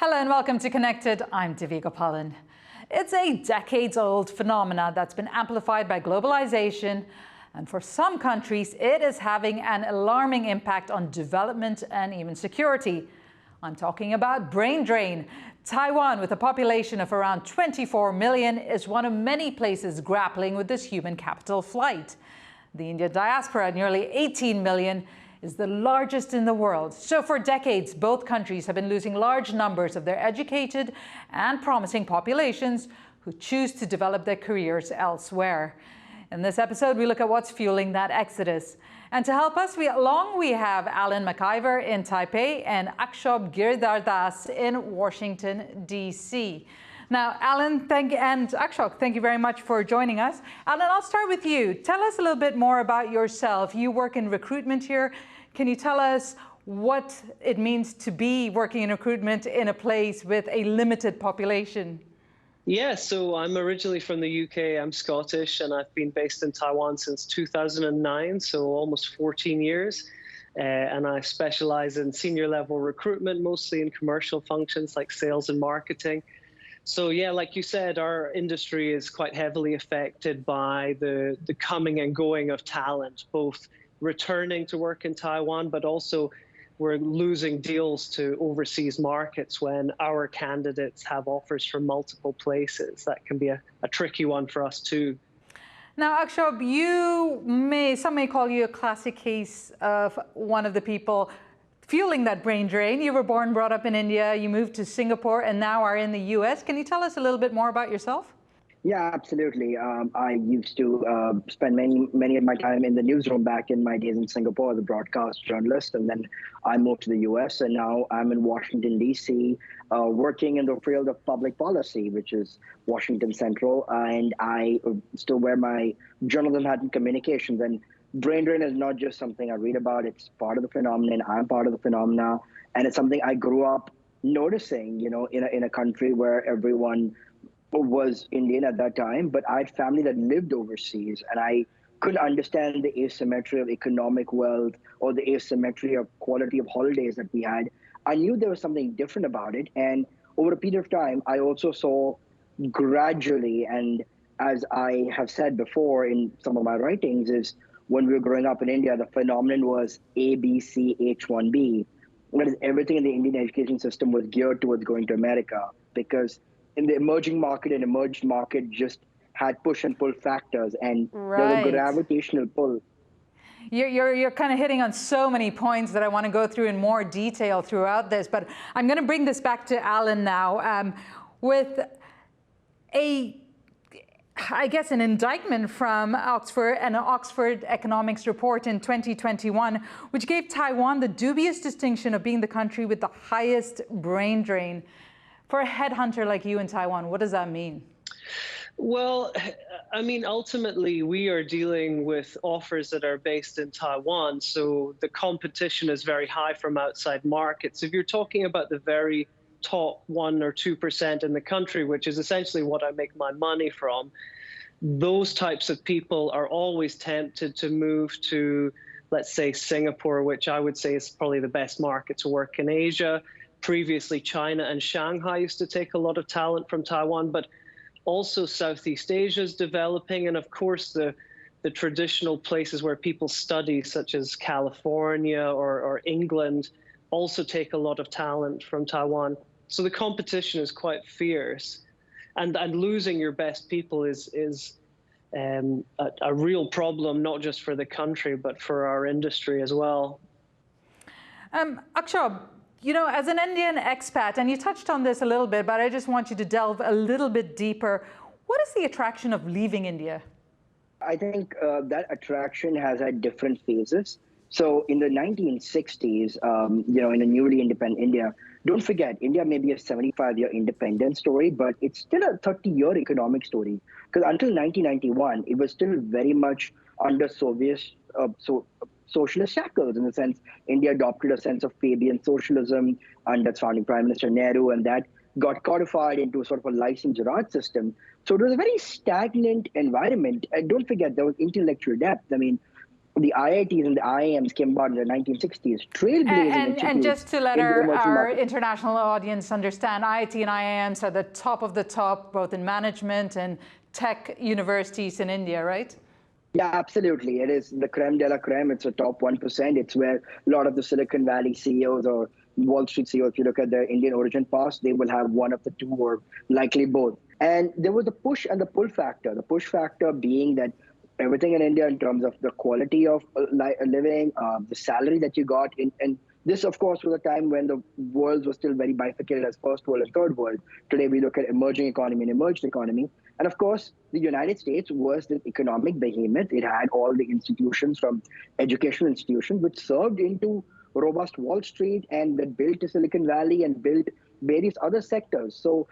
Hello and welcome to Connected. I'm Divya Gopalan. It's a decades-old phenomena that's been amplified by globalization, and for some countries, it is having an alarming impact on development and even security. I'm talking about brain drain. Taiwan, with a population of around 24 million, is one of many places grappling with this human capital flight. The Indian diaspora, at nearly 18 million, is the largest in the world. So for decades, both countries have been losing large numbers of their educated and promising populations who choose to develop their careers elsewhere. In this episode, we look at what's fueling that exodus. And to help us along, we have Alan McIvor in Taipei and Akshobh Giridharadas in Washington, D.C. Now, Alan and Akshobh, thank you very much for joining us. Alan, I'll start with you. Tell us a little bit more about yourself. You work in recruitment here. Can you tell us what it means to be working in recruitment in a place with a limited population? Yeah, so I'm originally from the UK. I'm Scottish, and I've been based in Taiwan since 2009, so almost 14 years. And I specialize in senior level recruitment, mostly in commercial functions like sales and marketing. So yeah, like you said, our industry is quite heavily affected by the coming and going of talent, both returning to work in Taiwan, but also we're losing deals to overseas markets when our candidates have offers from multiple places. That can be a tricky one for us too. Now, Akshobh, some may call you a classic case of one of the people fueling that brain drain. You were born, brought up in India, you moved to Singapore, and now are in the US. Can you tell us a little bit more about yourself? Yeah, absolutely. I used to spend many of my time in the newsroom back in my days in Singapore as a broadcast journalist, and then I moved to the US, and now I'm in Washington, D.C., working in the field of public policy, which is Washington Central, and I still wear my journalism hat in communications. And brain drain is not just something I read about, it's part of the phenomenon. I'm part of the phenomena, and it's something I grew up noticing, in a country where everyone was Indian at that time, but I had family that lived overseas, and I couldn't understand the asymmetry of economic wealth or the asymmetry of quality of holidays that we had. I knew there was something different about it, and over a period of time, I also saw gradually, and as I have said before in some of my writings, is when we were growing up in India, the phenomenon was ABC H1B, whereas everything in the Indian education system was geared towards going to America, because in the emerging market, an emerged market just had push and pull factors, and there was a gravitational pull. You're kind of hitting on so many points that I want to go through in more detail throughout this, but I'm going to bring this back to Alan now with I guess an indictment from Oxford, an Oxford economics report in 2021, which gave Taiwan the dubious distinction of being the country with the highest brain drain. For a headhunter like you in Taiwan, what does that mean? Well, I mean, ultimately, we are dealing with offers that are based in Taiwan, so the competition is very high from outside markets. If you're talking about the very top 1 or 2% in the country, which is essentially what I make my money from, those types of people are always tempted to move to, let's say, Singapore, which I would say is probably the best market to work in Asia. Previously, China and Shanghai used to take a lot of talent from Taiwan, but also Southeast Asia is developing. And of course, the traditional places where people study, such as California or England, also take a lot of talent from Taiwan. So the competition is quite fierce. And losing your best people is a real problem, not just for the country, but for our industry as well. Akshobh, as an Indian expat, and you touched on this a little bit, but I just want you to delve a little bit deeper. What is the attraction of leaving India? I think that attraction has had different phases. So in the 1960s, in a newly independent India, don't forget, India may be a 75-year independence story, but it's still a 30-year economic story. Because until 1991, it was still very much under Soviet socialist shackles. In the sense, India adopted a sense of Fabian socialism under its founding Prime Minister Nehru, and that got codified into sort of a licensed Raj system. So it was a very stagnant environment. And don't forget, there was intellectual depth. I mean, the IITs and the IIMs came about in the 1960s, trailblazing institutes. And just to let in the emerging our markets. international audience understand, IIT and IIMs are the top of the top, both in management and tech universities in India, right? Yeah, absolutely. It is the creme de la creme. It's the top 1%. It's where a lot of the Silicon Valley CEOs or Wall Street CEOs, if you look at their Indian origin past, they will have one of the two or likely both. And there was the push and the pull factor. The push factor being that everything in India in terms of the quality of living, the salary that you got. And this, of course, was a time when the world was still very bifurcated as first world and third world. Today, we look at emerging economy and emerged economy. And of course, the United States was the economic behemoth. It had all the institutions from educational institutions, which served into robust Wall Street and that built to Silicon Valley and built various other sectors. So,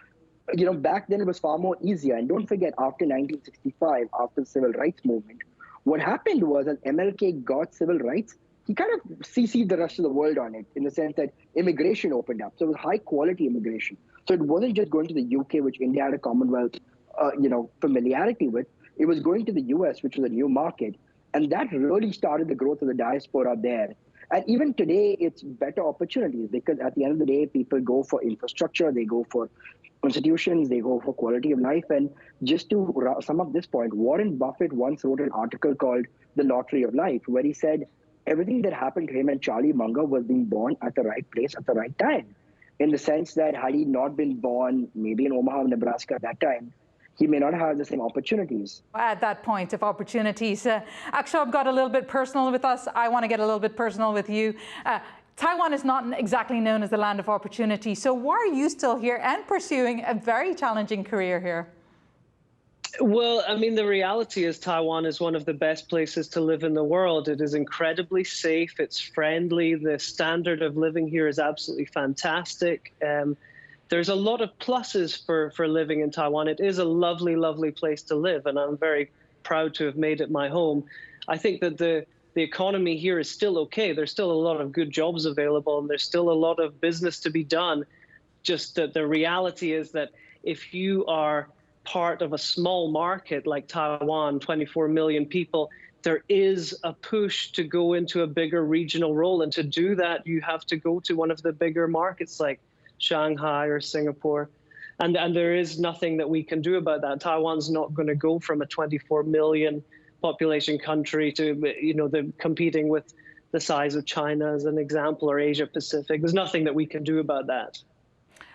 back then it was far more easier. And don't forget, after 1965, after the civil rights movement, what happened was as MLK got civil rights, he kind of CC'd the rest of the world on it in the sense that immigration opened up. So it was high quality immigration. So it wasn't just going to the UK, which India had a Commonwealth, familiarity with. It was going to the US, which was a new market. And that really started the growth of the diaspora there. And even today, it's better opportunities because at the end of the day, people go for infrastructure, they go for institutions, they go for quality of life. And just to sum up this point, Warren Buffett once wrote an article called The Lottery of Life, where he said everything that happened to him and Charlie Munger was being born at the right place at the right time. In the sense that had he not been born maybe in Omaha, Nebraska at that time, he may not have the same opportunities. At that point of opportunities, Akshobh got a little bit personal with us. I want to get a little bit personal with you. Taiwan is not exactly known as the land of opportunity. So why are you still here and pursuing a very challenging career here? Well, I mean, the reality is Taiwan is one of the best places to live in the world. It is incredibly safe. It's friendly. The standard of living here is absolutely fantastic. There's a lot of pluses for living in Taiwan. It is a lovely, lovely place to live, and I'm very proud to have made it my home. I think that the economy here is still okay. There's still a lot of good jobs available, and there's still a lot of business to be done. Just that the reality is that if you are part of a small market like Taiwan, 24 million people, there is a push to go into a bigger regional role. And to do that, you have to go to one of the bigger markets like Shanghai or Singapore. And there is nothing that we can do about that. Taiwan's not going to go from a 24 million population country to, the competing with the size of China as an example, or Asia Pacific. There's nothing that we can do about that.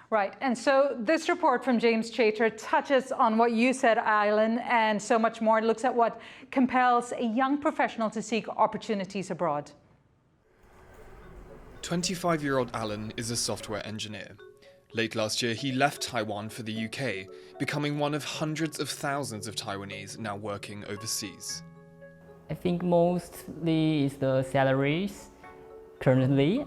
Right, and so this report from James Chater touches on what you said, Alan, and so much more. It looks at what compels a young professional to seek opportunities abroad. 25-year-old Alan is a software engineer. Late last year, he left Taiwan for the UK, becoming one of hundreds of thousands of Taiwanese now working overseas. I think mostly is the salaries. Currently,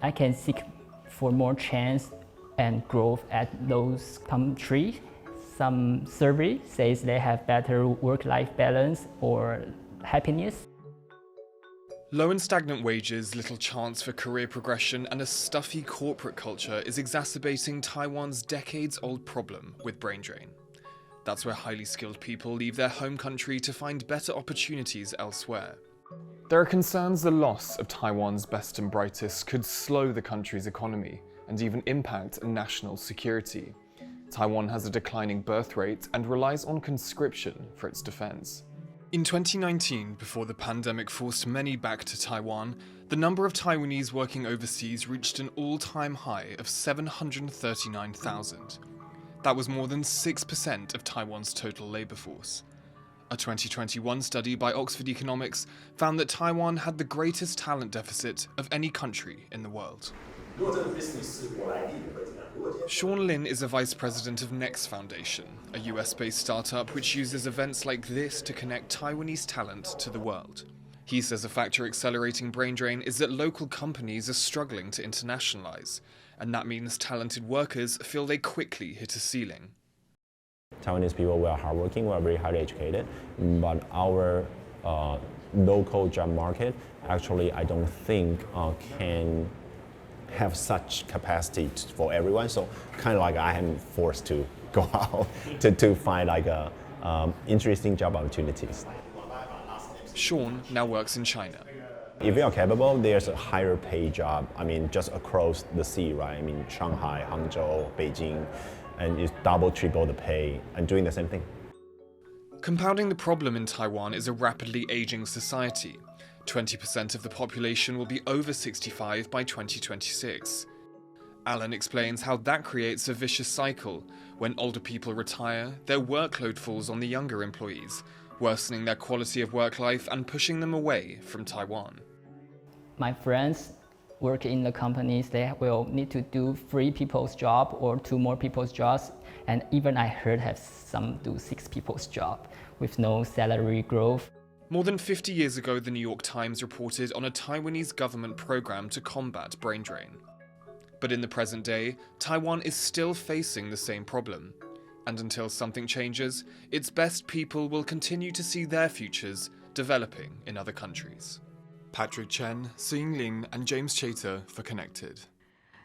I can seek for more chance and growth at those countries. Some survey says they have better work-life balance or happiness. Low and stagnant wages, little chance for career progression, and a stuffy corporate culture is exacerbating Taiwan's decades-old problem with brain drain. That's where highly skilled people leave their home country to find better opportunities elsewhere. There are concerns the loss of Taiwan's best and brightest could slow the country's economy and even impact national security. Taiwan has a declining birth rate and relies on conscription for its defense. In 2019, before the pandemic forced many back to Taiwan, the number of Taiwanese working overseas reached an all-time high of 739,000. That was more than 6% of Taiwan's total labor force. A 2021 study by Oxford Economics found that Taiwan had the greatest talent deficit of any country in the world. Sean Lin is a vice president of Next Foundation, a US-based startup which uses events like this to connect Taiwanese talent to the world. He says a factor accelerating brain drain is that local companies are struggling to internationalize, and that means talented workers feel they quickly hit a ceiling. Taiwanese people, we are hardworking, we are very highly educated, but our local job market, actually, I don't think can have such capacity for everyone. So kind of like I am forced to go out to find like interesting job opportunities. Sean now works in China. If you are capable, there's a higher pay job. I mean, just across the sea, right? I mean, Shanghai, Hangzhou, Beijing, and it's double, triple the pay and doing the same thing. Compounding the problem in Taiwan is a rapidly aging society. 20% of the population will be over 65 by 2026. Alan explains how that creates a vicious cycle. When older people retire, their workload falls on the younger employees, worsening their quality of work life and pushing them away from Taiwan. My friends work in the companies, they will need to do 3 people's job or 2 more people's jobs, and even I heard have some do 6 people's job with no salary growth. More than 50 years ago, the New York Times reported on a Taiwanese government program to combat brain drain. But in the present day, Taiwan is still facing the same problem. And until something changes, its best people will continue to see their futures developing in other countries. Patrick Chen, Sing Lin, and James Chater for Connected.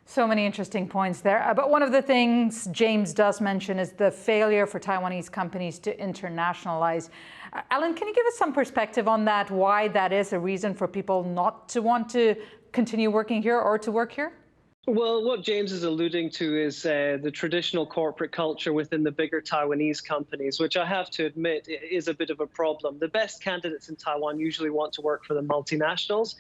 So many interesting points there. But one of the things James does mention is the failure for Taiwanese companies to internationalize. Alan, can you give us some perspective on that, why that is a reason for people not to want to continue working here or to work here? Well, what James is alluding to is the traditional corporate culture within the bigger Taiwanese companies, which I have to admit is a bit of a problem. The best candidates in Taiwan usually want to work for the multinationals,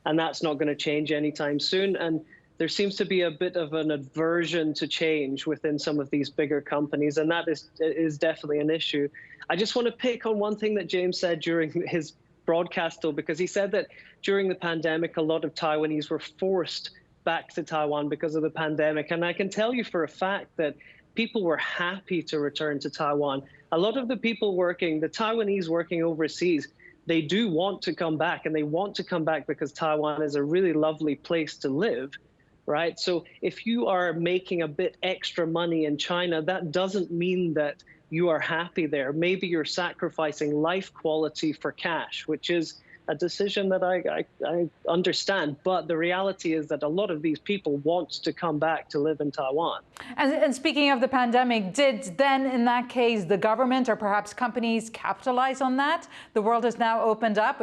and that's not going to change anytime soon. And there seems to be a bit of an aversion to change within some of these bigger companies, and that is definitely an issue. I just want to pick on one thing that James said during his broadcast, though, because he said that during the pandemic, a lot of Taiwanese were forced back to Taiwan because of the pandemic. And I can tell you for a fact that people were happy to return to Taiwan. A lot of the people working, the Taiwanese working overseas, they do want to come back, and they want to come back because Taiwan is a really lovely place to live, right? So if you are making a bit extra money in China, that doesn't mean that you are happy there. Maybe you're sacrificing life quality for cash, which is a decision that I understand. But the reality is that a lot of these people want to come back to live in Taiwan. And speaking of the pandemic, did then in that case the government or perhaps companies capitalize on that? The world has now opened up.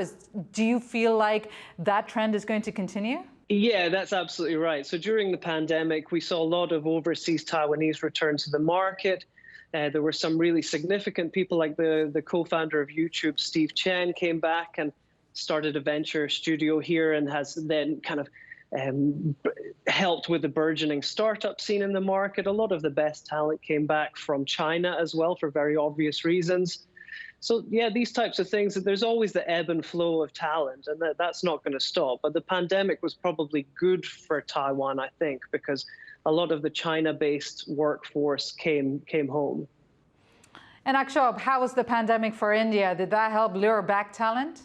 Do you feel like that trend is going to continue? Yeah, that's absolutely right. So during the pandemic, we saw a lot of overseas Taiwanese return to the market. There were some really significant people like the co-founder of YouTube, Steve Chen, came back and started a venture studio here and has then kind of helped with the burgeoning startup scene in the market. A lot of the best talent came back from China as well for very obvious reasons. So yeah, these types of things, there's always the ebb and flow of talent, and that's not going to stop. But the pandemic was probably good for Taiwan, I think, because a lot of the China-based workforce came home. And Akshobh, how was the pandemic for India? Did that help lure back talent?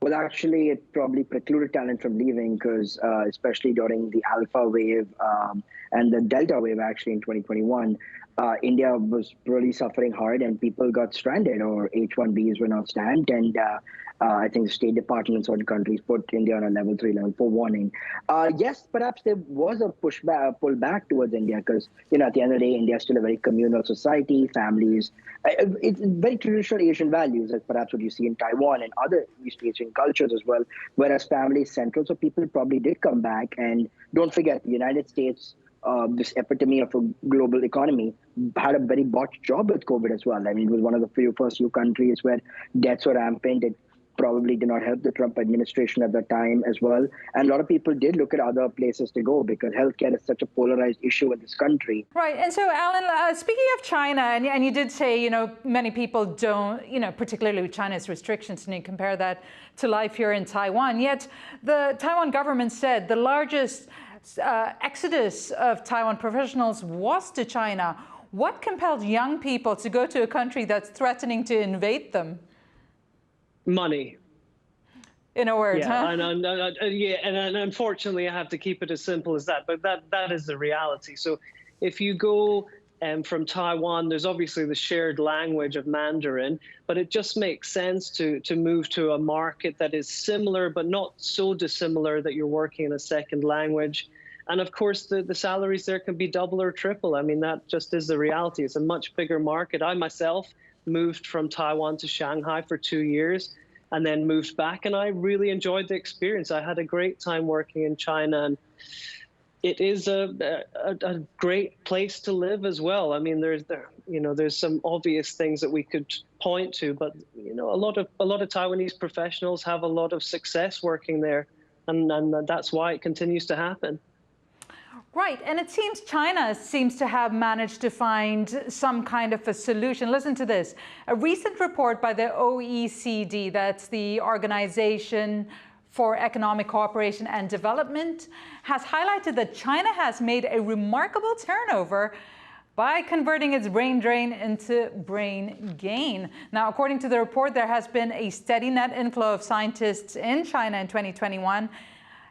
Well, actually, it probably precluded talent from leaving because especially during the Alpha wave and the Delta wave, actually, in 2021, India was really suffering hard and people got stranded, or H-1Bs were not stamped. And I think the State Department in certain countries put India on a level 3, level 4 warning. Yes, perhaps there was a pullback towards India because, at the end of the day, India is still a very communal society, families. It's very traditional Asian values, as perhaps what you see in Taiwan and other East Asian cultures as well, whereas family is central. So people probably did come back. And don't forget, the United States, this epitome of a global economy, had a very botched job with COVID as well. I mean, it was one of the first few countries where deaths were rampant. It probably did not help the Trump administration at that time as well. And a lot of people did look at other places to go because healthcare is such a polarized issue in this country. Right. And so, Alan, speaking of China, and you did say, many people don't, particularly with China's restrictions, and you compare that to life here in Taiwan. Yet the Taiwan government said the largest exodus of Taiwan professionals was to China. What compelled young people to go to a country that's threatening to invade them? Money. In a word, yeah, huh? And unfortunately, I have to keep it as simple as that. But that is the reality. So if you go from Taiwan, there's obviously the shared language of Mandarin, but it just makes sense to move to a market that is similar, but not so dissimilar that you're working in a second language. And of course, the salaries there can be double or triple. I mean, that just is the reality. It's a much bigger market. I myself moved from Taiwan to Shanghai for 2 years. and then moved back. And I really enjoyed the experience. I had a great time working in China, and it is a great place to live as well. I mean, there's some obvious things that we could point to, but a lot of Taiwanese professionals have a lot of success working there, and that's why it continues to happen. Right, and it seems China seems to have managed to find some kind of a solution. Listen to this. A recent report by the OECD, that's the Organization for Economic Cooperation and Development, has highlighted that China has made a remarkable turnover by converting its brain drain into brain gain. Now, according to the report, there has been a steady net inflow of scientists in China in 2021.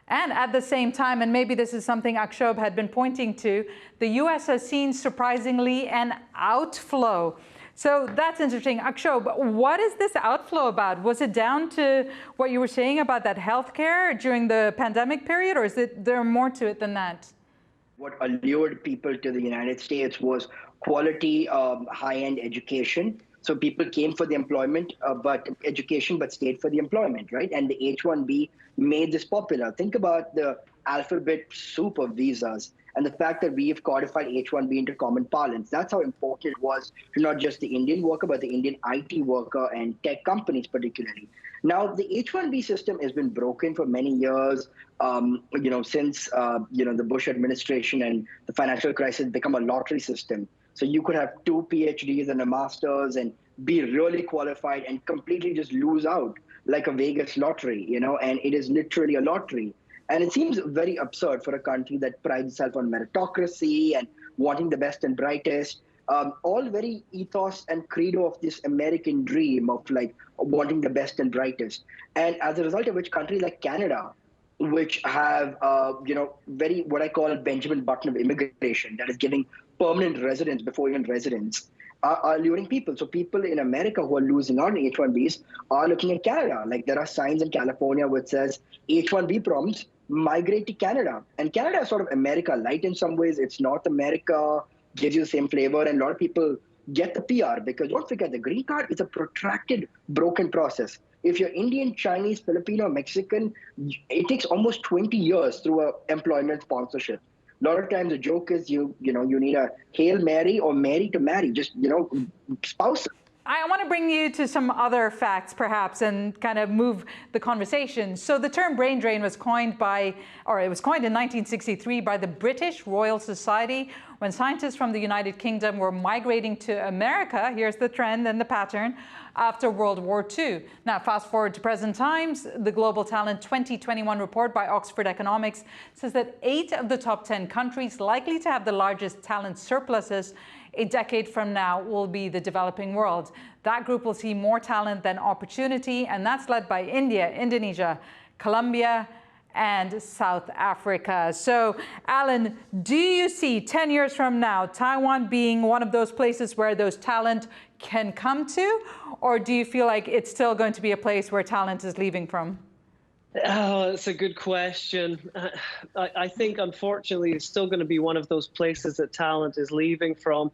And at the same time, and maybe this is something Akshobh had been pointing to, the US has seen surprisingly an outflow. So that's interesting. Akshobh, what is this outflow about? Was it down to what you were saying about that healthcare during the pandemic period, or is there more to it than that? What allured people to the United States was quality, high-end education. So people came for the employment, but stayed for the employment, right? And the H-1B made this popular. Think about the alphabet soup of visas and the fact that we have codified H-1B into common parlance. That's how important it was to not just the Indian worker, but the Indian IT worker and tech companies particularly. Now, the H-1B system has been broken for many years, since the Bush administration and the financial crisis become a lottery system. So you could have 2 PhDs and a master's and be really qualified and completely just lose out like a Vegas lottery, and it is literally a lottery. And it seems very absurd for a country that prides itself on meritocracy and wanting the best and brightest, all very ethos and credo of this American dream of like wanting the best and brightest. And as a result of which countries like Canada, which have, very what I call Benjamin Button of immigration, that is giving permanent residence before even residence, are luring people. So people in America who are losing out on H-1Bs are looking at Canada. Like there are signs in California which says H-1B problems, migrate to Canada. And Canada is sort of America light in some ways. It's North America, gives you the same flavor. And a lot of people get the PR because don't forget the green card is a protracted, broken process. If you're Indian, Chinese, Filipino, Mexican, it takes almost 20 years through a employment sponsorship. A lot of times the joke is you need a Hail Mary or Mary to marry, just, spouse. I want to bring you to some other facts, perhaps, and kind of move the conversation. So the term brain drain was coined in 1963 by the British Royal Society when scientists from the United Kingdom were migrating to America. Here's the trend and the pattern after World War II. Now, fast forward to present times, the Global Talent 2021 report by Oxford Economics says that 8 of the top 10 countries likely to have the largest talent surpluses a decade from now will be the developing world. That group will see more talent than opportunity, and that's led by India, Indonesia, Colombia, and South Africa. So, Alan, do you see 10 years from now Taiwan being one of those places where those talent can come to, or do you feel like it's still going to be a place where talent is leaving from? Oh, that's a good question. I think, unfortunately, it's still going to be one of those places that talent is leaving from.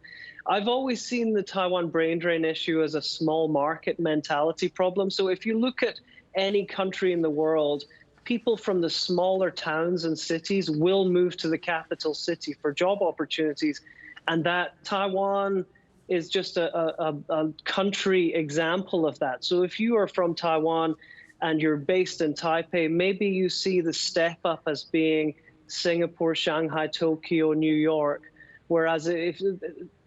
I've always seen the Taiwan brain drain issue as a small market mentality problem. So if you look at any country in the world, people from the smaller towns and cities will move to the capital city for job opportunities. And that Taiwan is just a country example of that. So if you are from Taiwan and you're based in Taipei, maybe you see the step up as being Singapore, Shanghai, Tokyo, New York. Whereas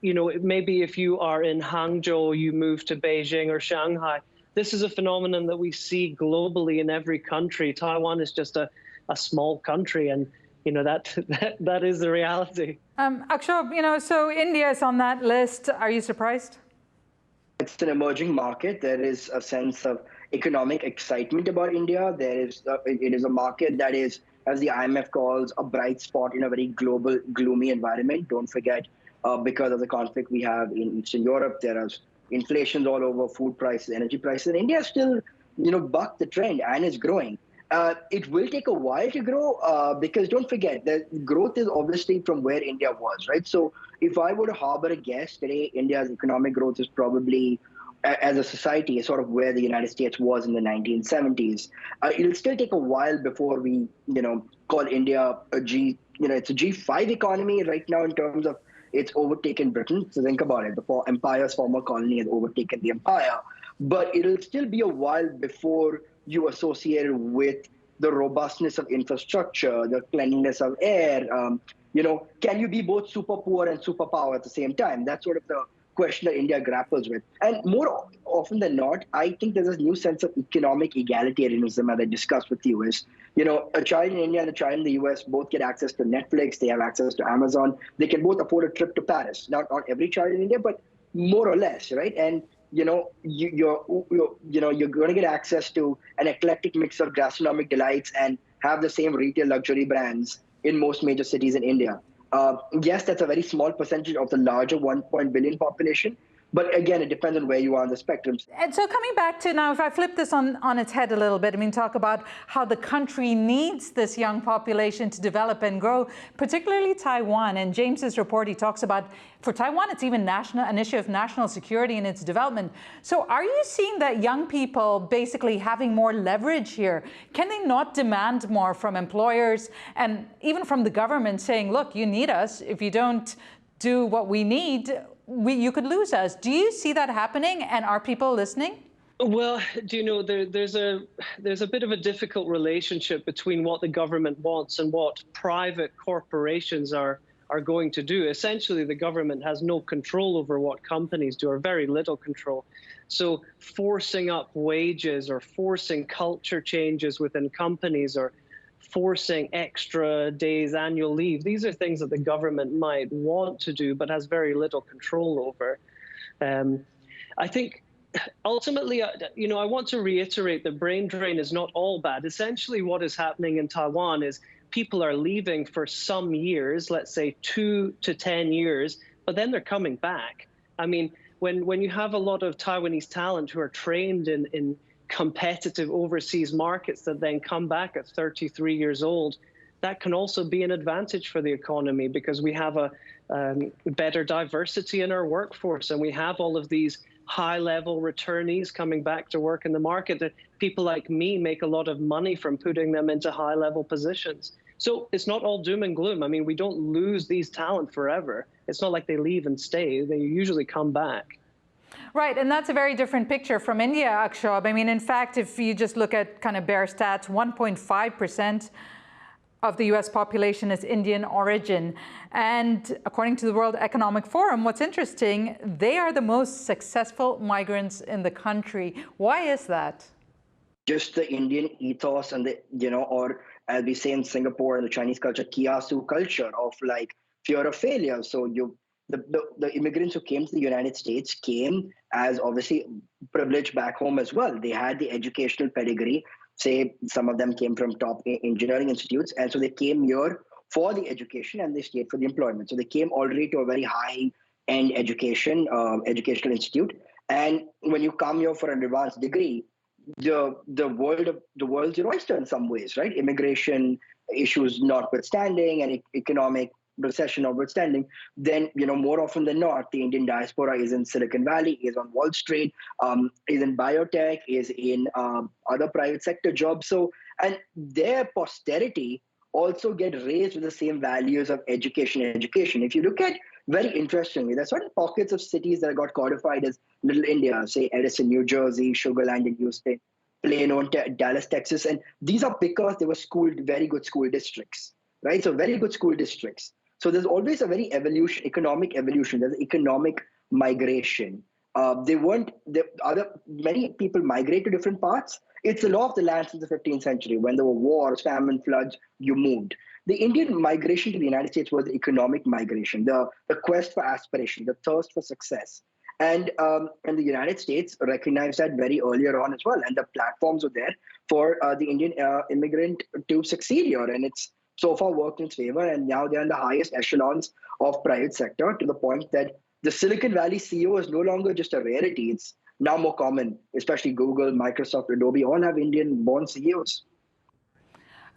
maybe if you are in Hangzhou, you move to Beijing or Shanghai. This is a phenomenon that we see globally in every country. Taiwan is just a small country, and that is the reality. Akshobh, so India is on that list. Are you surprised? It's an emerging market. There is a sense of economic excitement about India. It is a market that is, as the IMF calls, a bright spot in a very global, gloomy environment. Don't forget, because of the conflict we have in Eastern Europe, there is inflation all over, food prices, energy prices. And India still, bucked the trend and is growing. It will take a while to grow because don't forget that growth is obviously from where India was, right? So if I were to harbor a guess today, India's economic growth is probably as a society is sort of where the United States was in the 1970s. It'll still take a while before we, call India it's a G5 economy right now in terms of it's overtaken Britain. So think about it, the empire's former colony has overtaken the empire. But it'll still be a while before you associate it with the robustness of infrastructure, the cleanliness of air. Can you be both super poor and superpower at the same time? That's sort of the question that India grapples with. And more often than not, I think there's a new sense of economic egalitarianism, as I discussed with you, is, a child in India and a child in the US both get access to Netflix, they have access to Amazon, they can both afford a trip to Paris. Not every child in India, but more or less, right? And you're going to get access to an eclectic mix of gastronomic delights and have the same retail luxury brands in most major cities in India. Yes, that's a very small percentage of the larger 1 billion population. But again, it depends on where you are on the spectrum. And so coming back to now, if I flip this on its head a little bit, talk about how the country needs this young population to develop and grow, particularly Taiwan. And James's report, he talks about, for Taiwan, it's even an issue of national security and its development. So are you seeing that young people basically having more leverage here? Can they not demand more from employers and even from the government saying, look, you need us. If you don't do what we need, you could lose us. Do you see that happening, and are people listening? Well, there's a bit of a difficult relationship between what the government wants and what private corporations are going to do. Essentially, the government has no control over what companies do, or very little control. So forcing up wages or forcing culture changes within companies or forcing extra days annual leave, these are things that the government might want to do but has very little control over. I think ultimately, I want to reiterate that brain drain is not all bad. Essentially what is happening in Taiwan is people are leaving for some years, let's say 2 to 10 years, but then they're coming back. When you have a lot of Taiwanese talent who are trained in competitive overseas markets that then come back at 33 years old, that can also be an advantage for the economy, because we have a better diversity in our workforce, and we have all of these high-level returnees coming back to work in the market. That people like me make a lot of money from putting them into high-level positions. So it's not all doom and gloom. We don't lose these talent forever. It's not like they leave and stay. They usually come back. Right, and that's a very different picture from India, Akshobh. In fact, if you just look at kind of bare stats, 1.5% of the US population is Indian origin. And according to the World Economic Forum, what's interesting, they are the most successful migrants in the country. Why is that? Just the Indian ethos and or as we say in Singapore and the Chinese culture, kiasu culture of like fear of failure. So the immigrants who came to the United States came as obviously privileged back home as well. They had the educational pedigree. Say some of them came from top engineering institutes, and so they came here for the education and they stayed for the employment. So they came already to a very high-end educational institute. And when you come here for an advanced degree, the world's your oyster in some ways, right? Immigration issues notwithstanding and economic recession notwithstanding, then more often than not, the Indian diaspora is in Silicon Valley, is on Wall Street, is in biotech, is in other private sector jobs. So, and their posterity also get raised with the same values of education. If you look at, very interestingly, there's certain pockets of cities that got codified as Little India, say Edison, New Jersey, Sugar Land in Houston, Plano, Dallas, Texas, and these are because they were very good school districts, right? So very good school districts. So there's always a very economic evolution. There's economic migration. Many people migrate to different parts. It's the law of the land since the 15th century. When there were wars, famine, floods, you moved. The Indian migration to the United States was the economic migration, the quest for aspiration, the thirst for success. And the United States recognized that very earlier on as well. And the platforms were there for the Indian immigrant to succeed here. And it's so far worked in its favor, and now they're in the highest echelons of private sector, to the point that the Silicon Valley CEO is no longer just a rarity. It's now more common, especially Google, Microsoft, Adobe, all have Indian-born CEOs.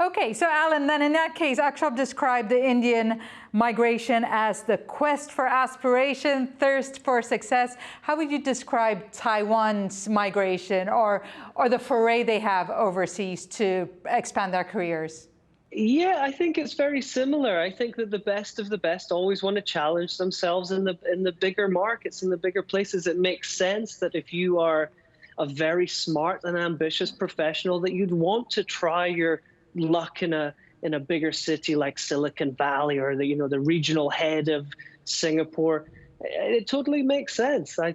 Okay, so Alan, then in that case, Akshobh described the Indian migration as the quest for aspiration, thirst for success. How would you describe Taiwan's migration or the foray they have overseas to expand their careers? Yeah, I think it's very similar. I think that the best of the best always want to challenge themselves in the bigger markets, in the bigger places. It makes sense that if you are a very smart and ambitious professional, that you'd want to try your luck in a bigger city like Silicon Valley or the regional head of Singapore. It totally makes sense. I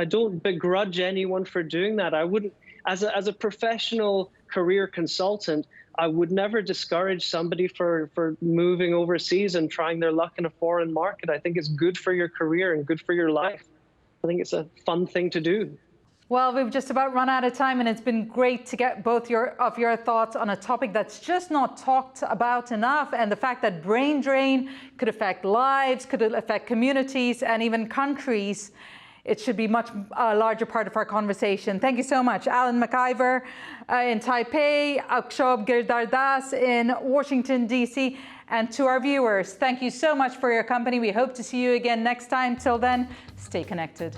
don't begrudge anyone for doing that. I wouldn't, as a professional career consultant, I would never discourage somebody for moving overseas and trying their luck in a foreign market. I think it's good for your career and good for your life. I think it's a fun thing to do. Well, we've just about run out of time, and it's been great to get both of your thoughts on a topic that's just not talked about enough, and the fact that brain drain could affect lives, could affect communities, and even countries. It should be much larger part of our conversation. Thank you so much. Alan McIvor in Taipei, Akshobh Giridharadas in Washington, D.C., and to our viewers, thank you so much for your company. We hope to see you again next time. Till then, stay connected.